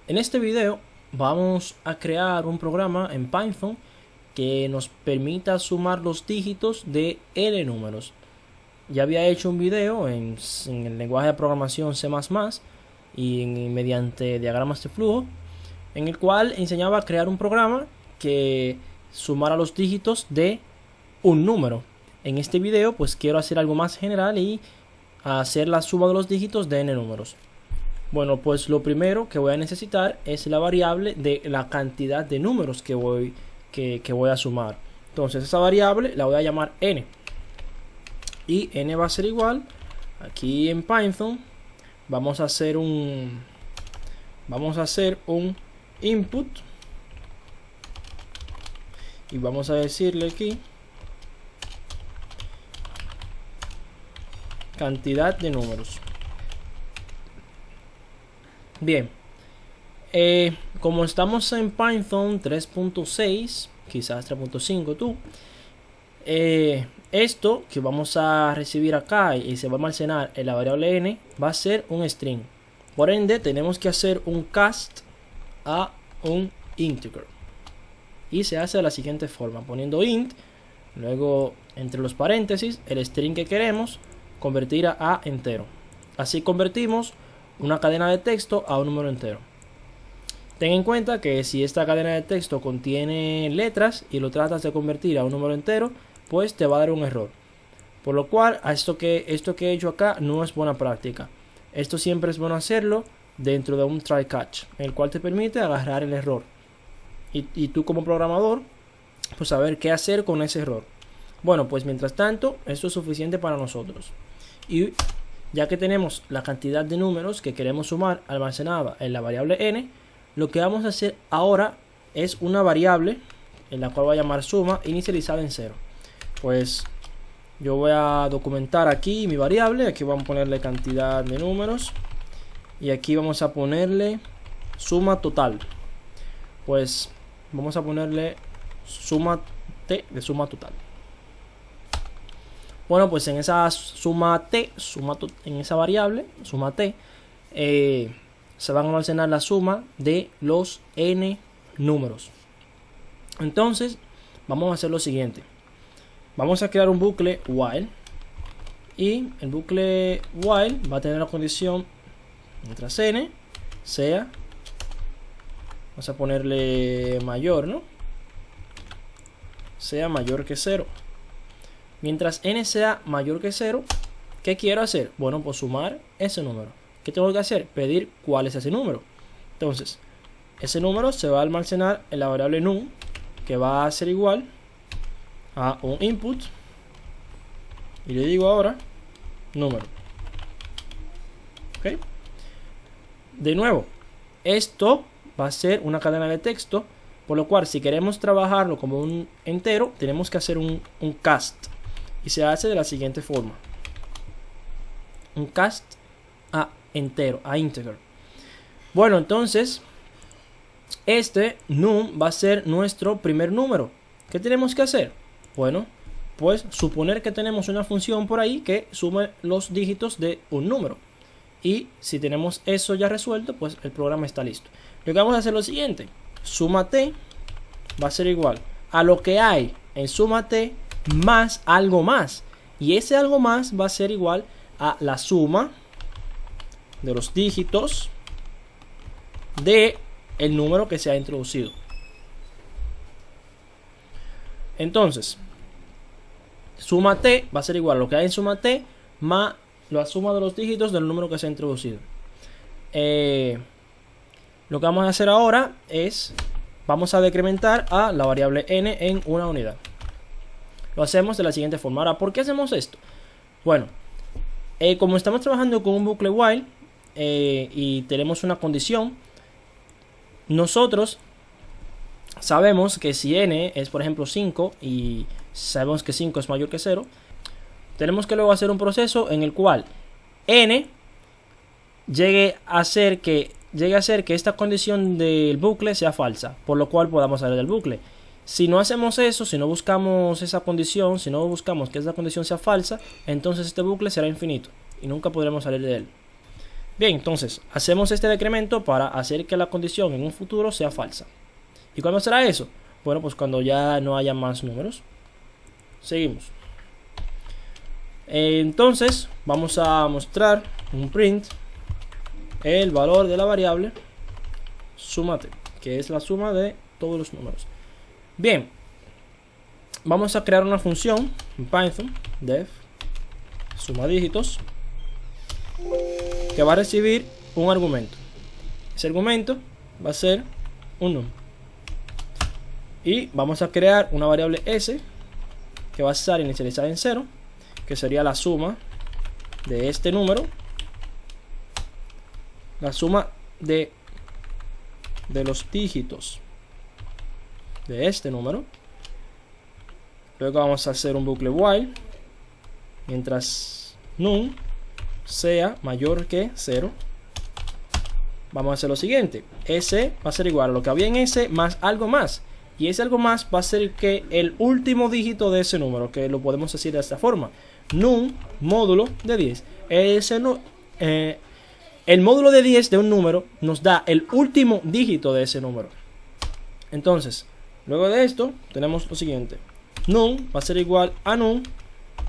En este video vamos a crear un programa en Python que nos permita sumar los dígitos de n números. Ya había hecho un video en el lenguaje de programación C++ y mediante diagramas de flujo, en el cual enseñaba a crear un programa que sumara los dígitos de un número. En este video pues quiero hacer algo más general y hacer la suma de los dígitos de n números. Bueno, pues lo primero que voy a necesitar es la variable de la cantidad de números que voy a sumar. Entonces esa variable la voy a llamar n. Y n va a ser igual, aquí en Python vamos a hacer un input y vamos a decirle aquí cantidad de números. Bien, como estamos en Python 3.6, quizás 3.5 tú, esto que vamos a recibir acá y se va a almacenar en la variable n va a ser un string. Por ende tenemos que hacer un cast a un integer. Y se hace de la siguiente forma, poniendo int, luego entre los paréntesis el string que queremos convertir a entero. Así convertimos una cadena de texto a un número entero. Ten en cuenta que si esta cadena de texto contiene letras y lo tratas de convertir a un número entero, pues te va a dar un error. Por lo cual, esto que he hecho acá no es buena práctica. Esto siempre es bueno hacerlo dentro de un try catch, el cual te permite agarrar el error. Y tú como programador, pues saber qué hacer con ese error. Bueno, pues mientras tanto, esto es suficiente para nosotros. Y ya que tenemos la cantidad de números que queremos sumar almacenada en la variable n, lo que vamos a hacer ahora es una variable en la cual voy a llamar suma inicializada en 0. Pues yo voy a documentar aquí mi variable, aquí vamos a ponerle cantidad de números y aquí vamos a ponerle suma total. Pues vamos a ponerle suma t de suma total. Bueno, pues en esa suma t, en esa variable, suma t, se van a almacenar la suma de los n números. Entonces, vamos a hacer lo siguiente. Vamos a crear un bucle while. Y el bucle while va a tener la condición mientras n sea, vamos a ponerle mayor, ¿no? Sea mayor que 0. Mientras n sea mayor que 0, ¿qué quiero hacer? Bueno, pues sumar ese número. ¿Qué tengo que hacer? Pedir cuál es ese número. Entonces, ese número se va a almacenar en la variable num, que va a ser igual a un input. Y le digo ahora, número. ¿Ok? De nuevo, esto va a ser una cadena de texto, por lo cual si queremos trabajarlo como un entero, tenemos que hacer un cast. Y se hace de la siguiente forma. Un cast a entero, a integer. Bueno, entonces este num va a ser nuestro primer número. ¿Qué tenemos que hacer? Bueno, pues suponer que tenemos una función por ahí que sume los dígitos de un número. Y si tenemos eso ya resuelto, pues el programa está listo. Lo que vamos a hacer es lo siguiente. Suma t va a ser igual a lo que hay en suma t más algo más. Y ese algo más va a ser igual a la suma de los dígitos de el número que se ha introducido. Entonces, suma t va a ser igual a lo que hay en suma t más la suma de los dígitos del número que se ha introducido. Lo que vamos a hacer ahora es, vamos a decrementar a la variable n en una unidad. Lo hacemos de la siguiente forma. Ahora, ¿por qué hacemos esto? Bueno, como estamos trabajando con un bucle while y tenemos una condición, nosotros sabemos que si n es por ejemplo 5 y sabemos que 5 es mayor que 0, tenemos que luego hacer un proceso en el cual n llegue a hacer que esta condición del bucle sea falsa, por lo cual podamos salir del bucle. Si no hacemos eso, si no buscamos esa condición, si no buscamos que esa condición sea falsa, entonces este bucle será infinito y nunca podremos salir de él. Bien, entonces hacemos este decremento para hacer que la condición en un futuro sea falsa. ¿Y cuándo será eso? Bueno, pues cuando ya no haya más números. Seguimos. Entonces vamos a mostrar un print el valor de la variable sumate, que es la suma de todos los números. Bien, vamos a crear una función en Python def suma dígitos que va a recibir un argumento. Ese argumento va a ser un num. Y vamos a crear una variable s que va a estar inicializada en 0, que sería la suma de este número, la suma de los dígitos de este número. Luego vamos a hacer un bucle while mientras num sea mayor que 0. Vamos a hacer lo siguiente: s va a ser igual a lo que había en s más algo más, y ese algo más va a ser que el último dígito de ese número, que lo podemos decir de esta forma: num módulo de 10. El módulo de 10 de un número nos da el último dígito de ese número. Entonces, luego de esto tenemos lo siguiente: num va a ser igual a num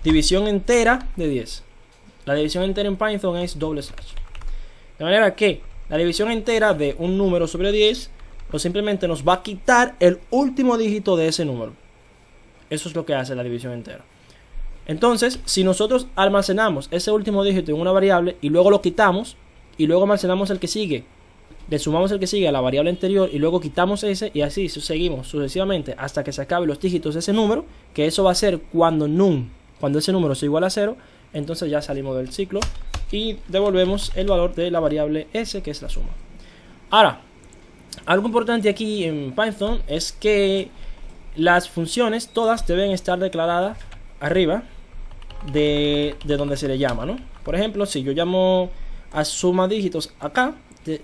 división entera de 10. La división entera en Python es doble slash. De manera que la división entera de un número sobre 10 pues simplemente nos va a quitar el último dígito de ese número. Eso es lo que hace la división entera. Entonces, si nosotros almacenamos ese último dígito en una variable y luego lo quitamos, y luego almacenamos el que sigue, le sumamos el que sigue a la variable anterior y luego quitamos ese, y así seguimos sucesivamente hasta que se acaben los dígitos de ese número, que eso va a ser cuando ese número sea igual a 0, entonces ya salimos del ciclo y devolvemos el valor de la variable s, que es la suma. Ahora, algo importante aquí en Python es que las funciones todas deben estar declaradas arriba de donde se le llama, ¿no? Por ejemplo, si yo llamo a suma dígitos acá,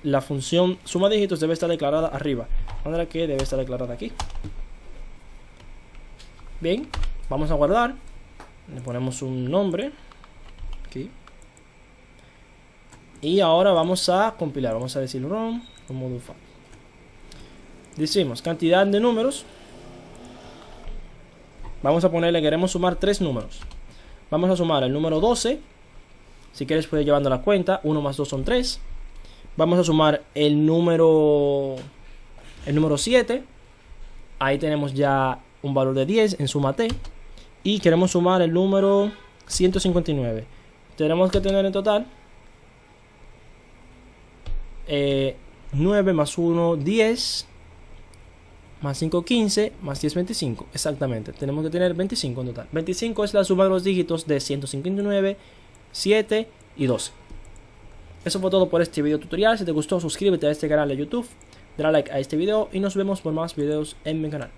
la función suma dígitos debe estar declarada arriba, de manera que debe estar declarada aquí. Bien, vamos a guardar, le ponemos un nombre aquí y ahora vamos a compilar. Vamos a decir run module file. Decimos cantidad de números. Vamos a ponerle, queremos sumar 3 números. Vamos a sumar el número 12. Si quieres puedes llevando la cuenta. 1 más 2 son 3. Vamos a sumar el número 7. Ahí tenemos ya un valor de 10 en suma t. Y queremos sumar el número 159. Tenemos que tener en total 9 más 1, 10. Más 5, 15, más 10, 25. Exactamente, tenemos que tener 25 en total. 25 es la suma de los dígitos de 159, 7 y 12. Eso fue todo por este video tutorial. Si te gustó, suscríbete a este canal de YouTube, dale like a este video y nos vemos por más videos en mi canal.